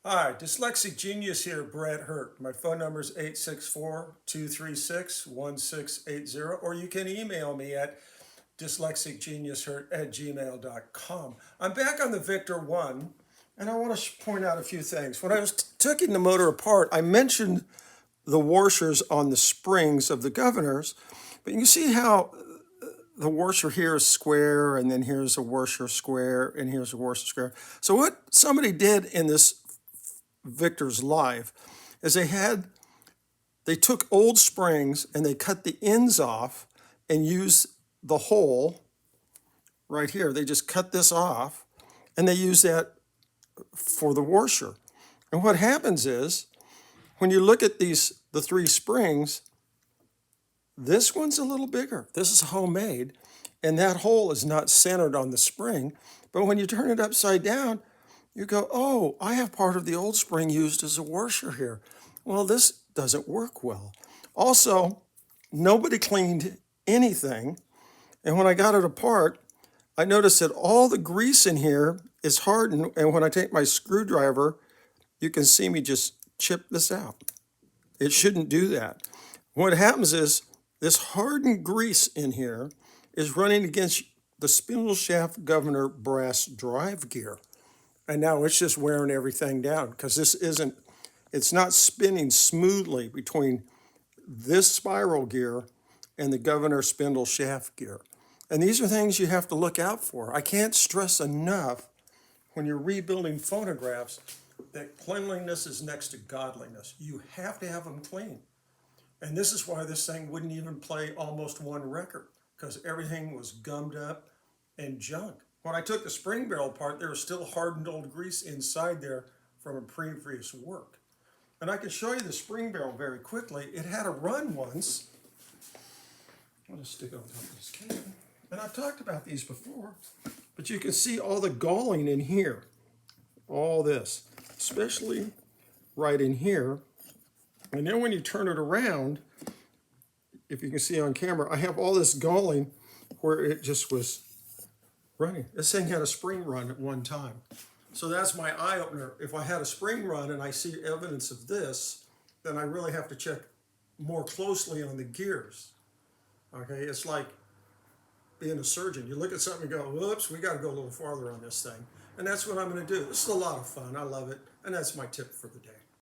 Hi, Dyslexic Genius here, Brett Hurt. My phone number is 864-236-1680, or you can email me at dyslexicgeniushurt@gmail.com. I'm back on the Victor 1, and I want to point out a few things. When I was taking the motor apart, I mentioned the washers on the springs of the governors, but you can see how the washer here is square, and then here's a washer square, and here's a washer square. So what somebody did in this Victor's life is they took old springs and they cut the ends off and used the hole right here. They just cut this off and they use that for the washer. And what happens is when you look at the three springs, this one's a little bigger. This is homemade, and that hole is not centered on the spring. But when you turn it upside down, you go, oh, I have part of the old spring used as a washer here. Well, this doesn't work well. Also, nobody cleaned anything. And when I got it apart, I noticed that all the grease in here is hardened. And when I take my screwdriver, you can see me just chip this out. It shouldn't do that. What happens is this hardened grease in here is running against the spindle shaft governor brass drive gear. And now it's just wearing everything down because it's not spinning smoothly between this spiral gear and the governor spindle shaft gear. And these are things you have to look out for. I can't stress enough when you're rebuilding phonographs that cleanliness is next to godliness. You have to have them clean. And this is why this thing wouldn't even play almost one record, because everything was gummed up and junk. When I took the spring barrel apart, there was still hardened old grease inside there from a previous work. And I can show you the spring barrel very quickly. It had a run once. I'll just stick it on top of this can. And I've talked about these before, but you can see all the galling in here. All this, especially right in here. And then when you turn it around, if you can see on camera, I have all this galling where it just was running. This thing had a spring run at one time. So that's my eye opener. If I had a spring run and I see evidence of this, then I really have to check more closely on the gears. Okay, it's like being a surgeon. You look at something and go, whoops, we got to go a little farther on this thing. And that's what I'm going to do. This is a lot of fun. I love it. And that's my tip for the day.